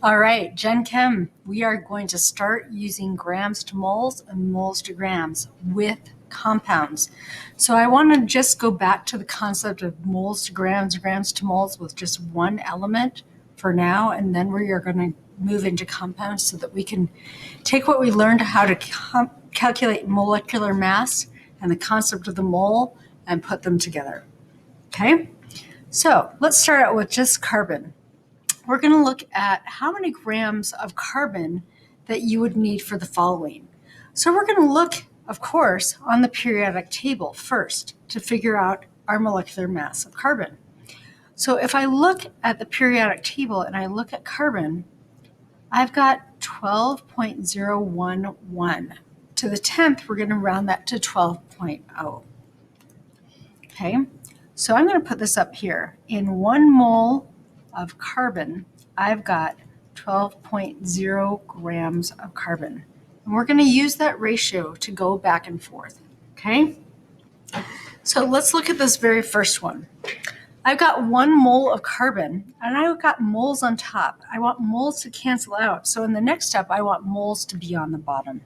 All right, Gen Chem, we are going to start using grams to moles and moles to grams with compounds. So I want to just go back to the concept of moles to grams, grams to moles with just one element for now, and then we are going to move into compounds so that we can take what we learned how to calculate molecular mass and the concept of the mole and put them together. Okay, so let's start out with just carbon. We're going to look at how many grams of carbon that you would need for the following. So we're going to look, of course, on the periodic table first to figure out our molecular mass of carbon. So if I look at the periodic table and I look at carbon, I've got 12.011. To the 10th, we're going to round that to 12.0. Okay, so I'm going to put this up here. In 1 mole of carbon, I've got 12.0 grams of carbon. And we're going to use that ratio to go back and forth, okay? So let's look at this very first one. I've got 1 mole of carbon, and I've got moles on top. I want moles to cancel out. So in the next step, I want moles to be on the bottom.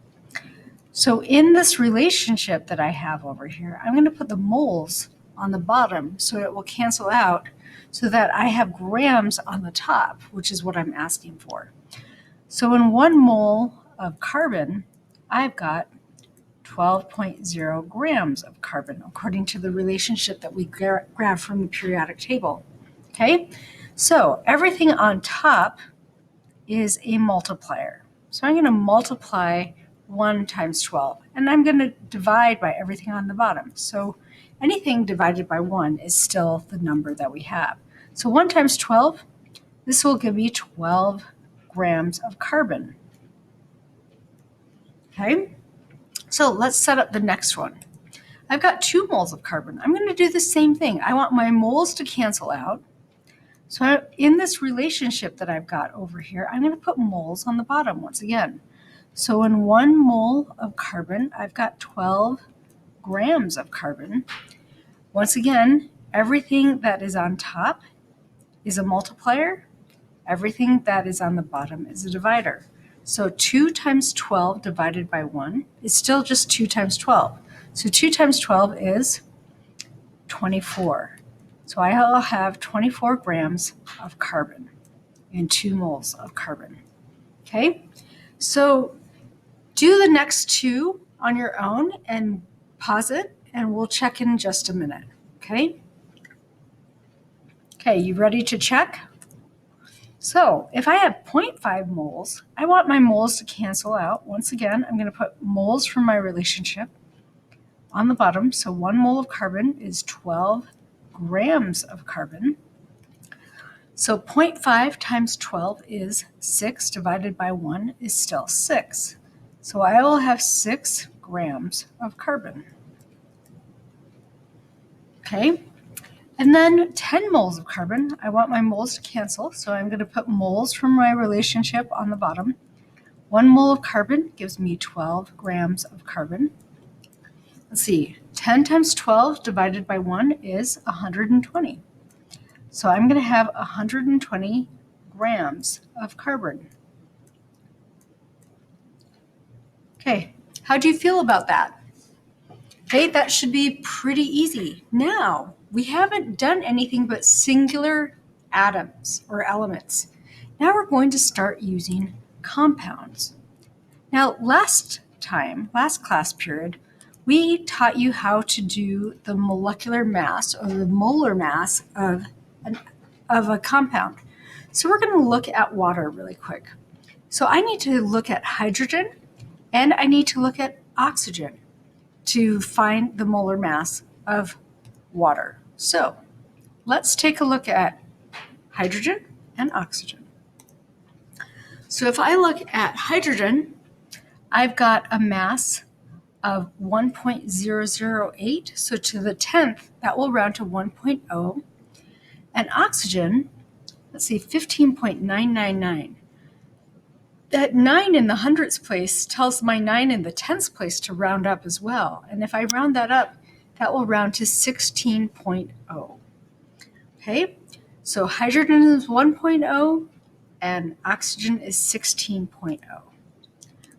So in this relationship that I have over here, I'm going to put the moles on the bottom so it will cancel out so that I have grams on the top, which is what I'm asking for. So in 1 mole of carbon, I've got 12.0 grams of carbon, according to the relationship that we grabbed from the periodic table. Okay, so everything on top is a multiplier. So I'm going to multiply 1 times 12, and I'm going to divide by everything on the bottom. So anything divided by 1 is still the number that we have. So 1 times 12, this will give me 12 grams of carbon. Okay, so let's set up the next one. I've got 2 moles of carbon. I'm going to do the same thing. I want my moles to cancel out. So in this relationship that I've got over here, I'm going to put moles on the bottom once again. So in 1 mole of carbon, I've got 12 grams of carbon. Once again, everything that is on top is a multiplier. Everything that is on the bottom is a divider. So 2 times 12 divided by 1 is still just 2 times 12. So 2 times 12 is 24. So I'll have 24 grams of carbon and 2 moles of carbon. Okay, so do the next 2 on your own and pause it, and we'll check in just a minute. Okay, you ready to check? So if I have 0.5 moles, I want my moles to cancel out. Once again, I'm going to put moles from my relationship on the bottom. So 1 mole of carbon is 12 grams of carbon. So 0.5 times 12 is 6 divided by 1 is still 6. So I will have 6 grams of carbon. Okay, and then 10 moles of carbon. I want my moles to cancel, so I'm going to put moles from my relationship on the bottom. 1 mole of carbon gives me 12 grams of carbon. Let's see, 10 times 12 divided by 1 is 120. So I'm going to have 120 grams of carbon. Okay, how do you feel about that? Okay, that should be pretty easy. Now, we haven't done anything but singular atoms or elements. Now we're going to start using compounds. Now, last class period, we taught you how to do the molecular mass or the molar mass of a compound. So we're going to look at water really quick. So I need to look at hydrogen and I need to look at oxygen to find the molar mass of water. So let's take a look at hydrogen and oxygen. So if I look at hydrogen, I've got a mass of 1.008. So to the 10th, that will round to 1.0. And oxygen, let's see, 15.999. That 9 in the hundredths place tells my 9 in the tenths place to round up as well. And if I round that up, that will round to 16.0. Okay, so hydrogen is 1.0, and oxygen is 16.0.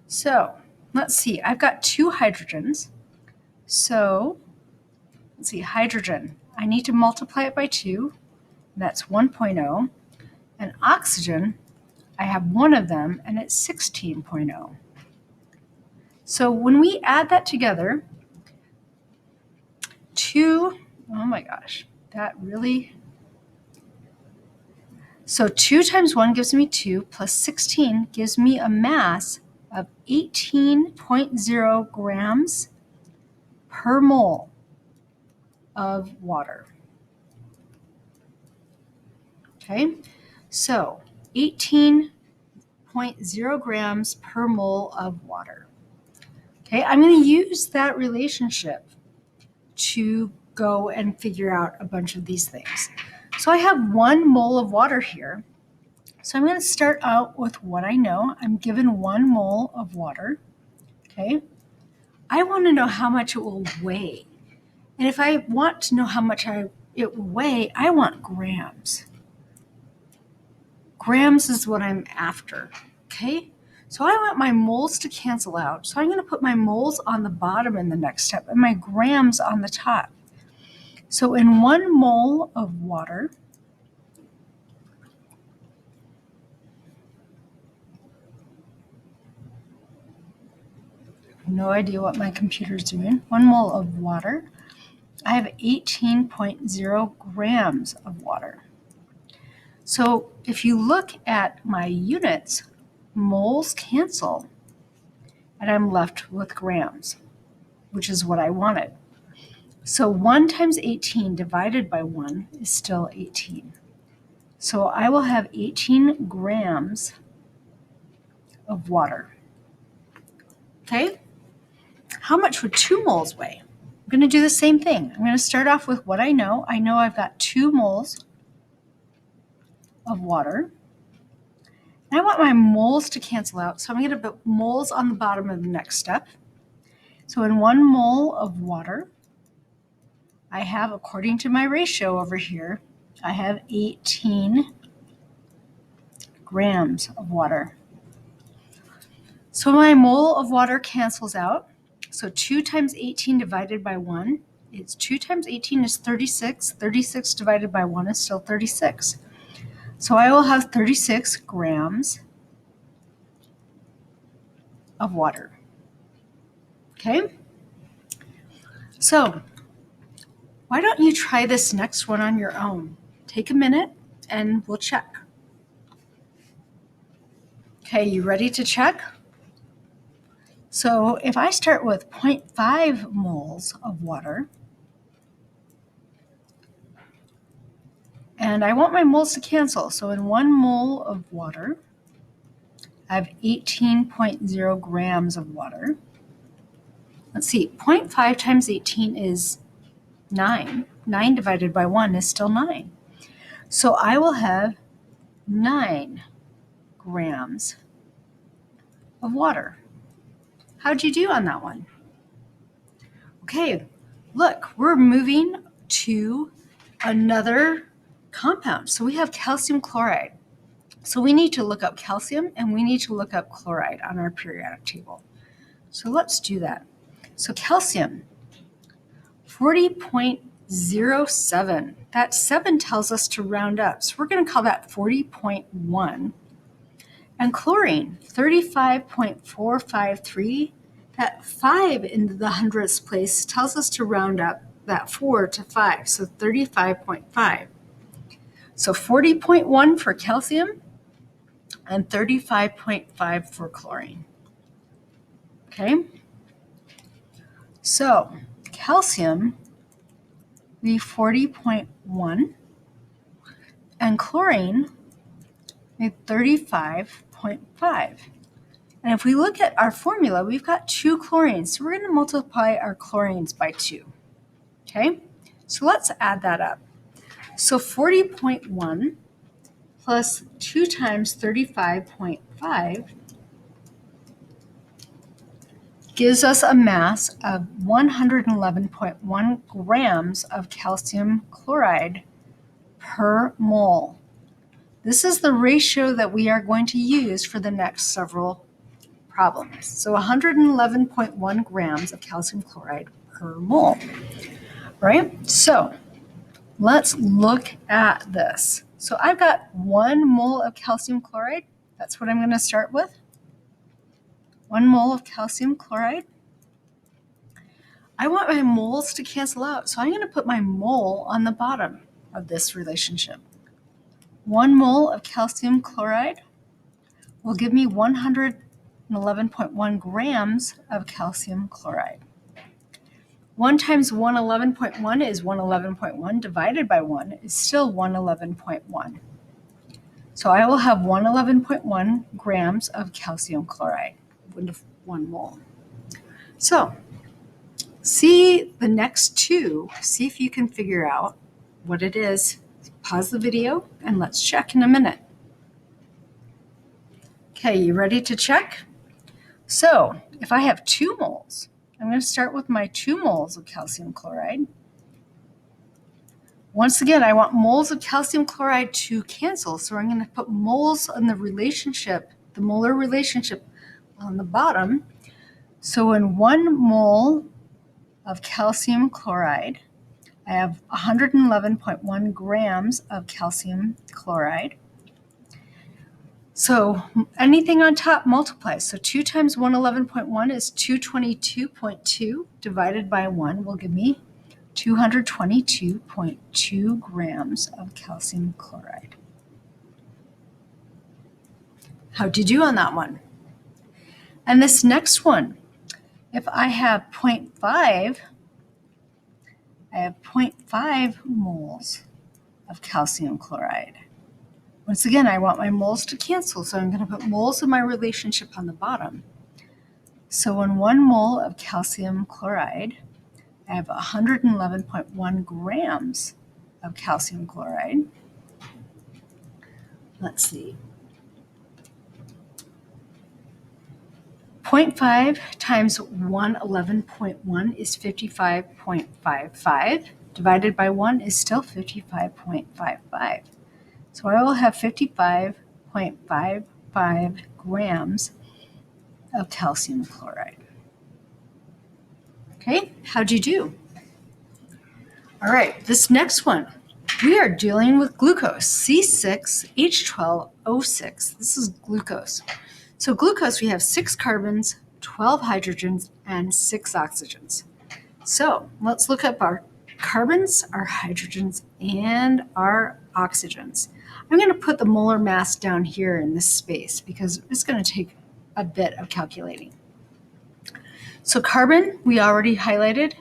So let's see, I've got two hydrogens. So let's see, hydrogen, I need to multiply it by 2. That's 1.0. And oxygen, I have one of them, and it's 16.0. So when we add that together, oh my gosh, that really... So 2 times 1 gives me 2, plus 16 gives me a mass of 18.0 grams per mole of water. Okay, so 18.0 grams per mole of water. Okay, I'm going to use that relationship to go and figure out a bunch of these things. So I have 1 mole of water here. So I'm going to start out with what I know. I'm given 1 mole of water. Okay, I want to know how much it will weigh. And if I want to know how much it will weigh, I want grams. Grams is what I'm after. Okay, so I want my moles to cancel out. So I'm going to put my moles on the bottom in the next step and my grams on the top. So in 1 mole of water, no idea what my computer's doing, 1 mole of water, I have 18.0 grams of water. So if you look at my units, moles cancel, and I'm left with grams, which is what I wanted. So 1 times 18 divided by 1 is still 18. So I will have 18 grams of water. Okay? How much would 2 moles weigh? I'm going to do the same thing. I'm going to start off with what I know. I know I've got 2 moles of water. And I want my moles to cancel out, so I'm going to put moles on the bottom of the next step. So in 1 mole of water, I have, according to my ratio over here, I have 18 grams of water. So my mole of water cancels out. So 2 times 18 divided by 1, it's 2 times 18 is 36. 36 divided by 1 is still 36. So I will have 36 grams of water. Okay? So why don't you try this next one on your own? Take a minute and we'll check. Okay, you ready to check? So if I start with 0.5 moles of water, and I want my moles to cancel, so in 1 mole of water, I have 18.0 grams of water. Let's see, 0.5 times 18 is 9. 9 divided by 1 is still 9. So I will have 9 grams of water. How'd you do on that one? Okay, look, we're moving to another compound. So we have calcium chloride. So we need to look up calcium and we need to look up chloride on our periodic table. So let's do that. So calcium, 40.07. That 7 tells us to round up. So we're going to call that 40.1. And chlorine, 35.453. That 5 in the hundredths place tells us to round up that 4 to 5, so 35.5. So 40.1 for calcium and 35.5 for chlorine. Okay? So calcium be 40.1 and chlorine be 35.5. And if we look at our formula, we've got 2 chlorines. So we're going to multiply our chlorines by 2. Okay? So let's add that up. So 40.1 plus 2 times 35.5 gives us a mass of 111.1 grams of calcium chloride per mole. This is the ratio that we are going to use for the next several problems. So 111.1 grams of calcium chloride per mole, right? So let's look at this. So I've got 1 mole of calcium chloride. That's what I'm going to start with. 1 mole of calcium chloride. I want my moles to cancel out, so I'm going to put my mole on the bottom of this relationship. 1 mole of calcium chloride will give me 111.1 grams of calcium chloride. 1 times 111.1 is 111.1 divided by 1 is still 111.1. So I will have 111.1 grams of calcium chloride, 1 mole. So see the next two, see if you can figure out what it is. Pause the video and let's check in a minute. Okay, you ready to check? So if I have 2 moles, I'm going to start with my 2 moles of calcium chloride. Once again, I want moles of calcium chloride to cancel, so I'm going to put moles in the relationship, the molar relationship on the bottom. So in 1 mole of calcium chloride, I have 111.1 grams of calcium chloride. So anything on top multiplies. So 2 times 111.1 is 222.2 divided by 1 will give me 222.2 grams of calcium chloride. How'd you do on that one? And this next one, if I have 0.5, I have 0.5 moles of calcium chloride. Once again, I want my moles to cancel, so I'm going to put moles of my relationship on the bottom. So in 1 mole of calcium chloride, I have 111.1 grams of calcium chloride. Let's see. 0.5 times 111.1 is 55.55. Divided by 1 is still 55.55. So I will have 55.55 grams of calcium chloride. Okay, how'd you do? All right, this next one, we are dealing with glucose, C6H12O6. This is glucose. So glucose, we have 6 carbons, 12 hydrogens, and 6 oxygens. So let's look up our carbons, our hydrogens, and our oxygens. I'm going to put the molar mass down here in this space because it's going to take a bit of calculating. So carbon, we already highlighted,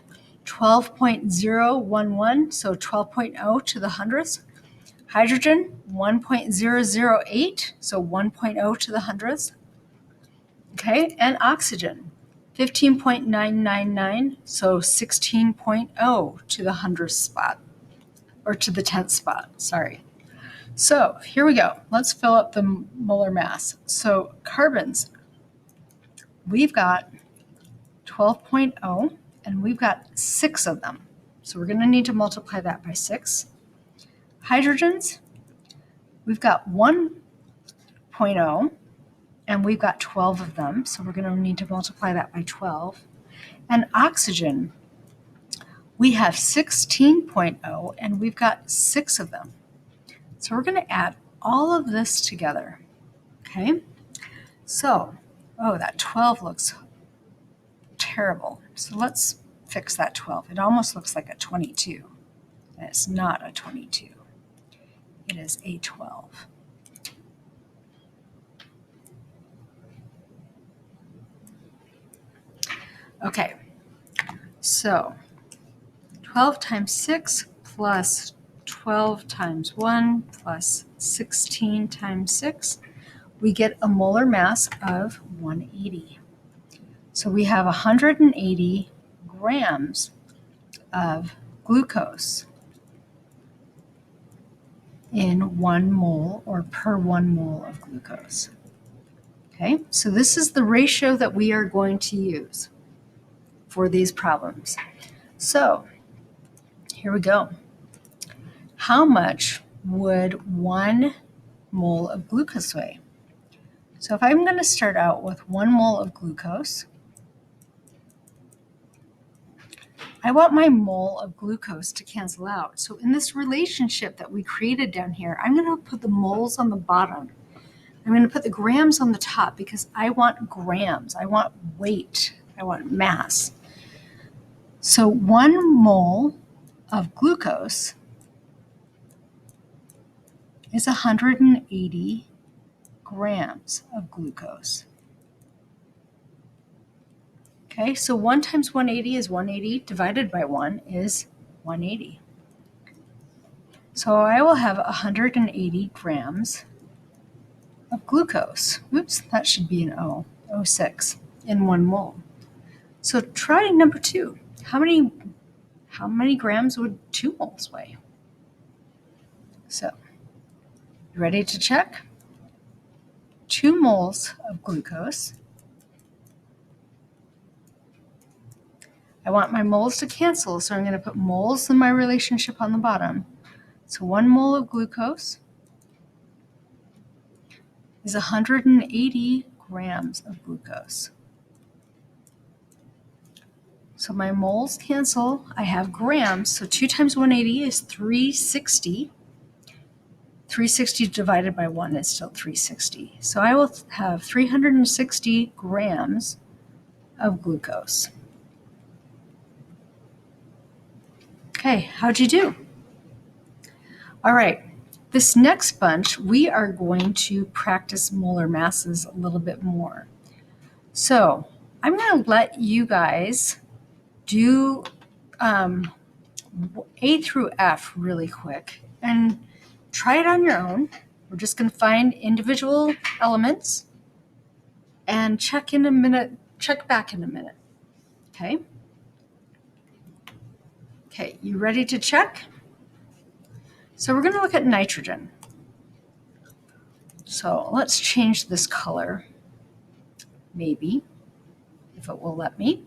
12.011, so 12.0 to the hundredths. Hydrogen, 1.008, so 1.0 to the hundredths. Okay, and oxygen, 15.999, so 16.0 to the hundredth spot, or to the 10th spot, sorry. So here we go. Let's fill up the molar mass. So carbons, we've got 12.0, and we've got 6 of them. So we're going to need to multiply that by 6. Hydrogens, we've got 1.0, and we've got 12 of them. So we're going to need to multiply that by 12. And oxygen, we have 16.0, and we've got 6 of them. So we're going to add all of this together, okay? So, oh, that 12 looks terrible. So let's fix that 12. It almost looks like a 22, and it's not a 22. It is a 12. Okay, so 12 times 6 plus 12 times 1 plus 16 times 6, we get a molar mass of 180. So we have 180 grams of glucose in 1 mole or per 1 mole of glucose. Okay, so this is the ratio that we are going to use for these problems. So here we go. How much would 1 mole of glucose weigh. So if I'm going to start out with 1 mole of glucose, I want my mole of glucose to cancel out. So in this relationship that we created down here, I'm going to put the moles on the bottom. I'm going to put the grams on the top because I want grams. I want weight. I want mass. So 1 mole of glucose is 180 grams of glucose. Okay, so 1 times 180 is 180 divided by 1 is 180. So I will have 180 grams of glucose. Oops, that should be an O, 0.06 in 1 mole. So try number 2. How many grams would 2 moles weigh? So, you ready to check? 2 moles of glucose. I want my moles to cancel, so I'm going to put moles in my relationship on the bottom. So 1 mole of glucose is 180 grams of glucose. So my moles cancel. I have grams. So 2 times 180 is 360. 360 divided by 1 is still 360. So I will have 360 grams of glucose. Okay, how'd you do? All right, this next bunch, we are going to practice molar masses a little bit more. So I'm going to let you guys do A through F really quick and try it on your own. We're just going to find individual elements and check back in a minute. Okay? Okay, you ready to check? So we're going to look at nitrogen. So let's change this color, maybe, if it will let me.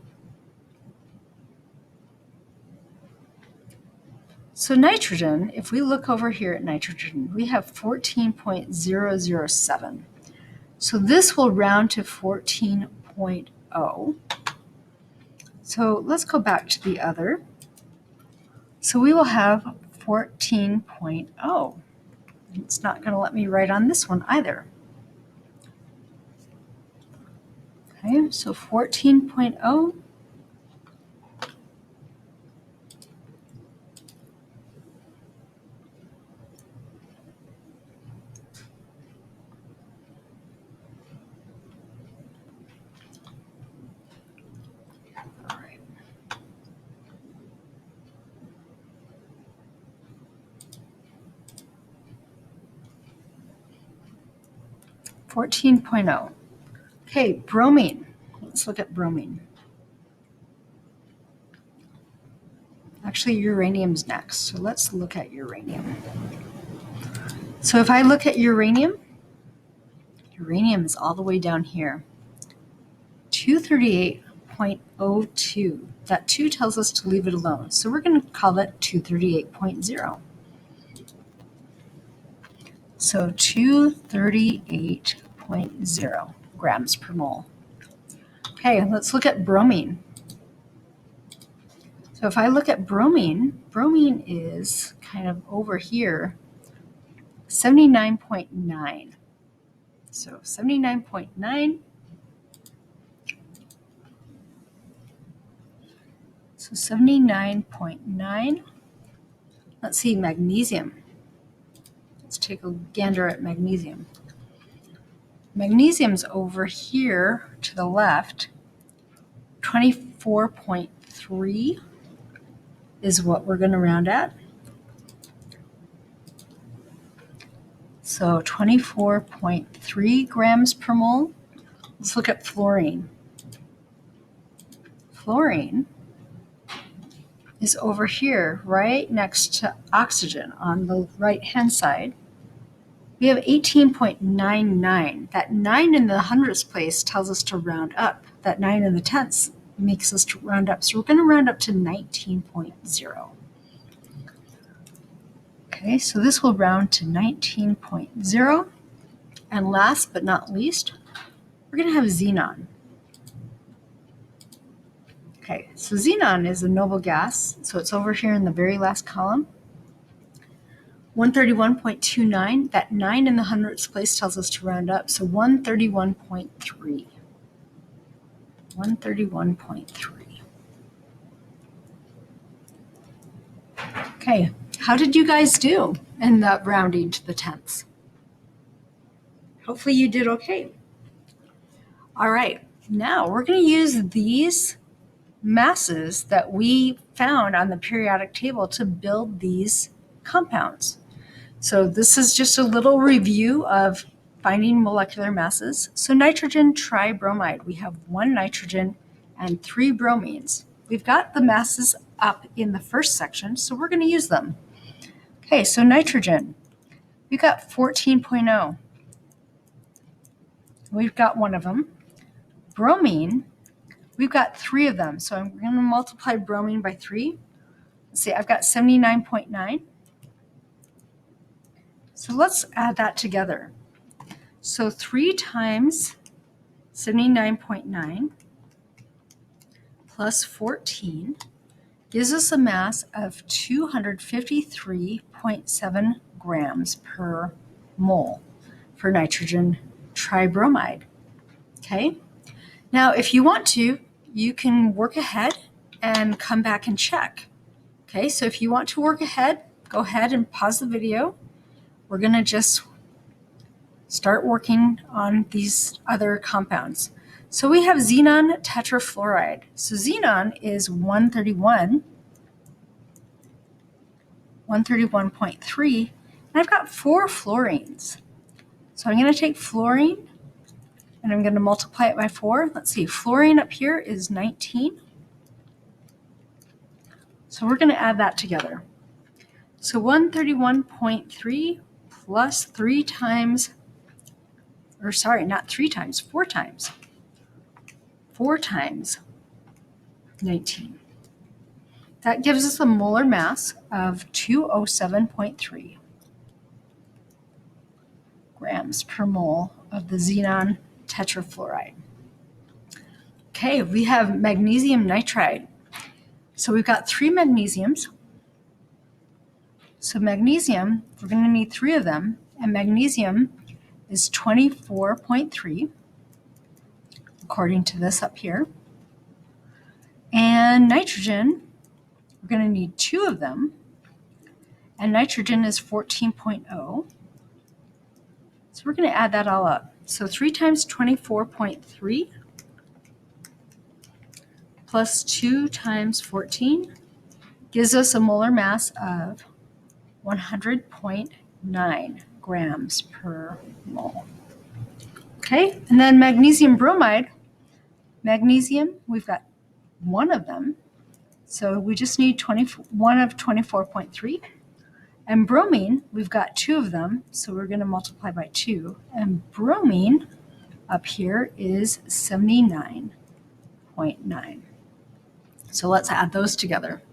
So nitrogen, if we look over here at nitrogen, we have 14.007. So this will round to 14.0. So let's go back to the other. So we will have 14.0. It's not going to let me write on this one either. Okay, so 14.0. All right. Okay, bromine. Let's look at bromine. Actually, uranium's next, so let's look at uranium. So if I look at uranium is all the way down here. 238.02. That 2 tells us to leave it alone, so we're going to call that 238.0. So 238.0 grams per mole. Okay, let's look at bromine. So if I look at bromine is kind of over here, 79.9. So 79.9. So 79.9. Let's see, magnesium. Let's take a gander at magnesium. Magnesium's over here to the left. 24.3 is what we're going to round at. So 24.3 grams per mole. Let's look at fluorine. Fluorine is over here, right next to oxygen on the right-hand side. We have 18.99. That 9 in the hundredths place tells us to round up. That 9 in the tenths makes us to round up. So we're going to round up to 19.0. Okay, so this will round to 19.0. And last but not least, we're going to have xenon. Okay, so xenon is a noble gas, so it's over here in the very last column. 131.29, that 9 in the hundredths place tells us to round up, so 131.3. 131.3. Okay, how did you guys do in the rounding to the tenths? Hopefully you did okay. All right, now we're going to use these masses that we found on the periodic table to build these compounds. So this is just a little review of finding molecular masses. So nitrogen tribromide, we have 1 nitrogen and 3 bromines. We've got the masses up in the first section, so we're going to use them. Okay, so nitrogen, we've got 14.0. We've got 1 of them. Bromine, we've got 3 of them, so I'm going to multiply bromine by 3. Let's see, I've got 79.9. So let's add that together. So 3 times 79.9 plus 14 gives us a mass of 253.7 grams per mole for nitrogen tribromide. Okay? Now, if you want to, you can work ahead and come back and check. Okay, so if you want to work ahead, go ahead and pause the video. We're going to just start working on these other compounds. So we have xenon tetrafluoride. So xenon is 131.3, and I've got 4 fluorines. So I'm going to take fluorine and I'm going to multiply it by 4. Let's see, fluorine up here is 19. So we're going to add that together. So 131.3 plus 4 times. 4 times 19. That gives us a molar mass of 207.3 grams per mole of the xenon tetrafluoride. Okay, we have magnesium nitride. So we've got 3 magnesiums. So magnesium, we're going to need 3 of them, and magnesium is 24.3, according to this up here. And nitrogen, we're going to need 2 of them, and nitrogen is 14.0. So we're going to add that all up. So 3 times 24.3 plus 2 times 14 gives us a molar mass of 100.9 grams per mole. Okay, and then magnesium bromide. Magnesium, we've got 1 of them. So we just need 1 of 24.3. And bromine, we've got 2 of them. So we're going to multiply by 2. And bromine up here is 79.9. So let's add those together.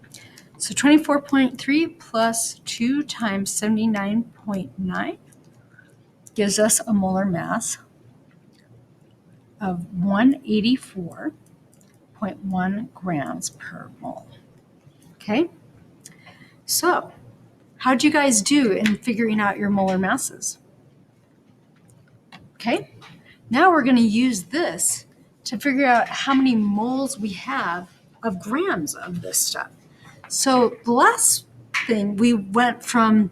So 24.3 plus 2 times 79.9 gives us a molar mass of 184.1 grams per mole. Okay, so how'd you guys do in figuring out your molar masses? Okay, now we're going to use this to figure out how many moles we have of grams of this stuff. So the last thing, we went from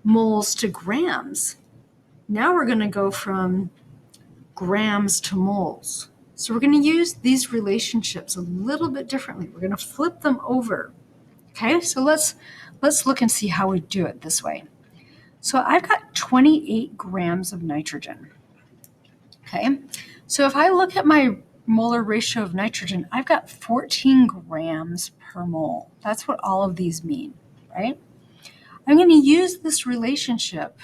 moles to grams. Now we're going to go from grams to moles. So we're going to use these relationships a little bit differently. We're going to flip them over. Okay, so let's look and see how we do it this way. So I've got 28 grams of nitrogen. Okay, so if I look at my molar ratio of nitrogen, I've got 14 grams per mole. That's what all of these mean, right? I'm going to use this relationship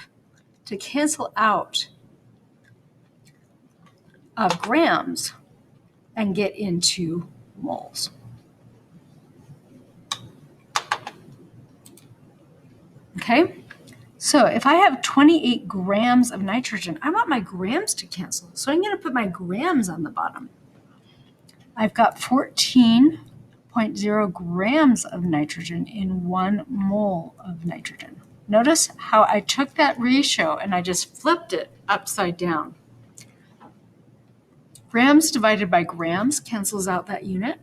to cancel out of grams and get into moles. Okay? So if I have 28 grams of nitrogen, I want my grams to cancel. So I'm going to put my grams on the bottom. I've got 14.0 grams of nitrogen in 1 mole of nitrogen. Notice how I took that ratio and I just flipped it upside down. Grams divided by grams cancels out that unit.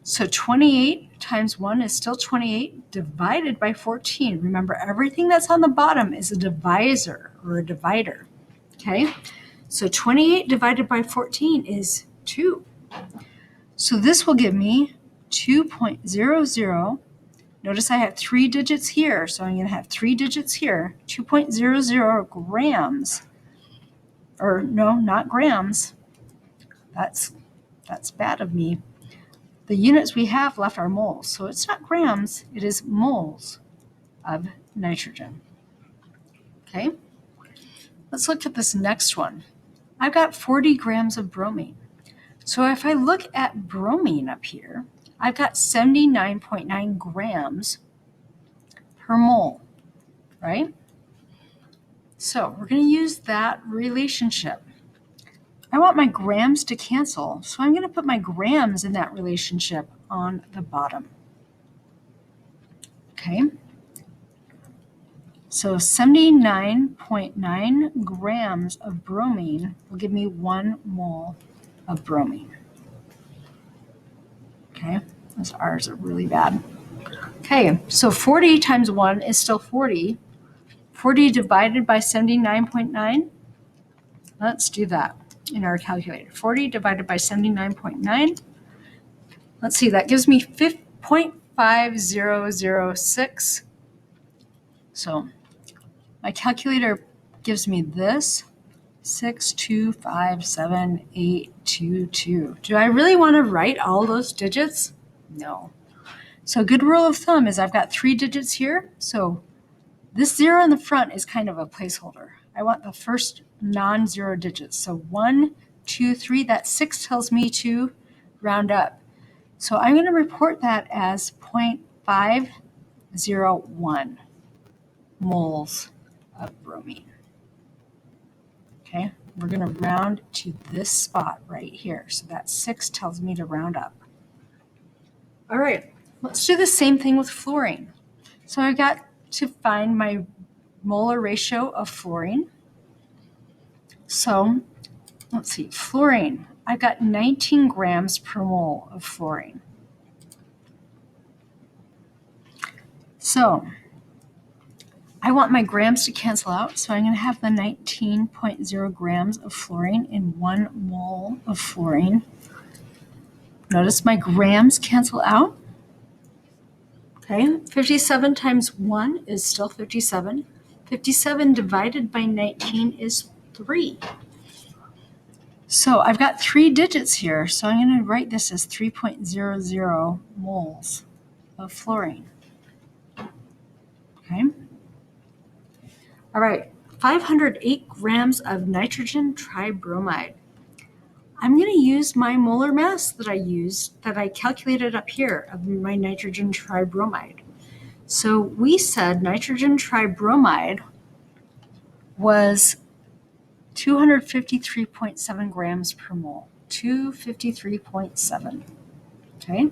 So 28 times 1 is still 28 divided by 14. Remember, everything that's on the bottom is a divisor or a divider. Okay? So 28 divided by 14 is 2. So this will give me 2.00. Notice I have 3 digits here, so I'm going to have 3 digits here. 2.00 grams. Or no, not grams. That's bad of me. The units we have left are moles, so it's not grams, it is moles of nitrogen. Okay, let's look at this next one. I've got 40 grams of bromine. So if I look at bromine up here, I've got 79.9 grams per mole, right? So we're going to use that relationship. I want my grams to cancel, so I'm going to put my grams in that relationship on the bottom. Okay. So 79.9 grams of bromine will give me 1 mole of bromine. Okay, those R's are really bad. Okay, so 40 times 1 is still 40. 40 divided by 79.9, let's do that in our calculator. 40 divided by 79.9, let's see, that gives me 0.5006. So my calculator gives me this, 6257822. Do I really want to write all those digits? No. So a good rule of thumb is I've got 3 digits here, so this 0 in the front is kind of a placeholder. I want the first non-zero digits. So 1, 2, 3, that 6 tells me to round up. So I'm going to report that as 0.501 moles of bromine. Okay, we're going to round to this spot right here. So that 6 tells me to round up. All right, let's do the same thing with fluorine. So I got to find my molar ratio of fluorine. So let's see, fluorine. I've got 19 grams per mole of fluorine. So I want my grams to cancel out, so I'm going to have the 19.0 grams of fluorine in 1 mole of fluorine. Notice my grams cancel out. Okay, 57 times 1 is still 57. 57 divided by 19 is 3. So I've got 3 digits here, so I'm going to write this as 3.00 moles of fluorine. Okay. All right, 508 grams of nitrogen tribromide. I'm going to use my molar mass that I calculated up here of my nitrogen tribromide. So we said nitrogen tribromide was 253.7 grams per mole. 253.7. Okay.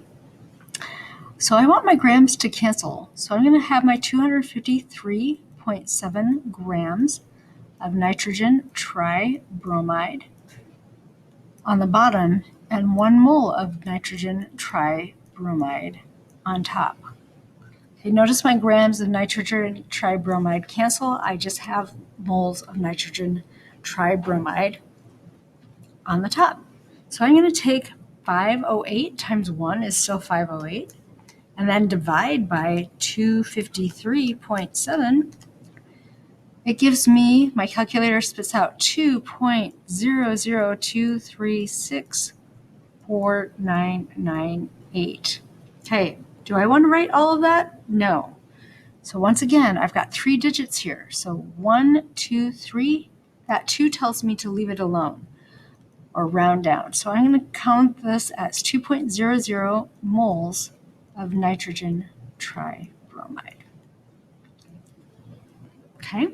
So I want my grams to cancel. So I'm going to have my 253.7 grams of nitrogen tribromide on the bottom and 1 mole of nitrogen tribromide on top. Okay, notice my grams of nitrogen tribromide cancel. I just have moles of nitrogen tribromide on the top. So I'm going to take 508 times 1 is still 508, and then divide by 253.7. It gives me, my calculator spits out 2.002364998. Okay, do I want to write all of that? No. So once again, I've got 3 digits here. So 1, 2, 3, that 2 tells me to leave it alone or round down. So I'm going to count this as 2.00 moles of nitrogen tribromide. Okay.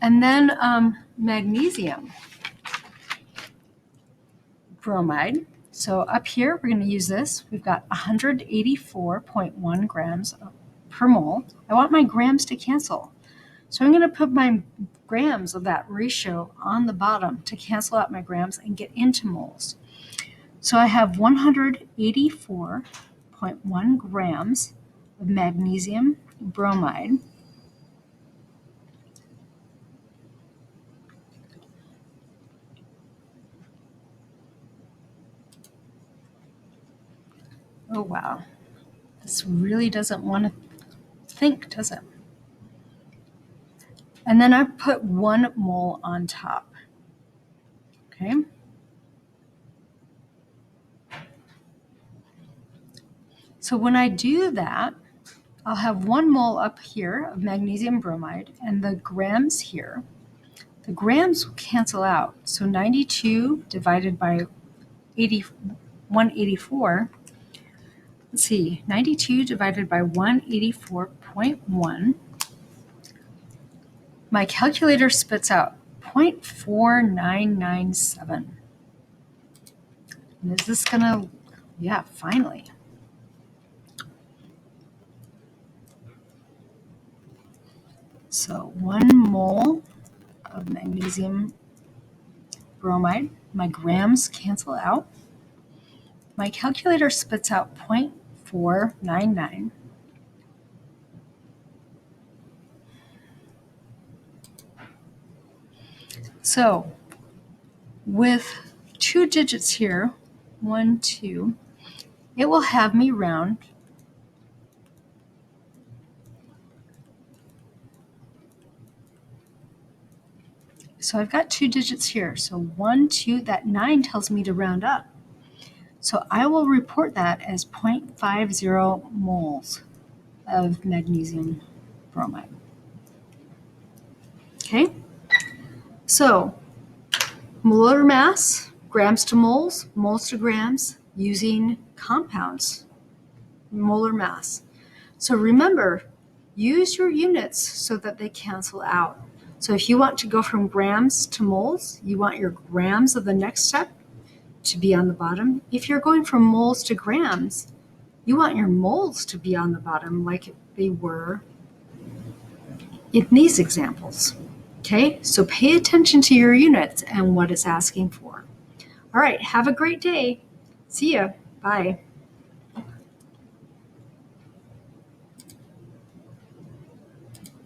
And then magnesium bromide. So up here, we're going to use this. We've got 184.1 grams per mole. I want my grams to cancel. So I'm going to put my grams of that ratio on the bottom to cancel out my grams and get into moles. So I have 184.1 grams of magnesium bromide. Oh, wow. This really doesn't want to think, does it? And then I put 1 mole on top. Okay. So when I do that, I'll have 1 mole up here of magnesium bromide and the grams here. The grams will cancel out. So 92 divided by 184. Let's see, 92 divided by 184.1. My calculator spits out 0.4997. And is this gonna, yeah, finally. So 1 mole of magnesium bromide, my grams cancel out. My calculator spits out 0.499. So with 2 digits here, 1, 2, it will have me round So I've got 2 digits here. So 1, 2, that 9 tells me to round up. So I will report that as 0.50 moles of magnesium bromide. Okay? So molar mass, grams to moles, moles to grams, using compounds, molar mass. So remember, use your units so that they cancel out. So if you want to go from grams to moles, you want your grams of the next step to be on the bottom. If you're going from moles to grams, you want your moles to be on the bottom like they were in these examples. Okay, so pay attention to your units and what it's asking for. All right, have a great day. See ya. Bye.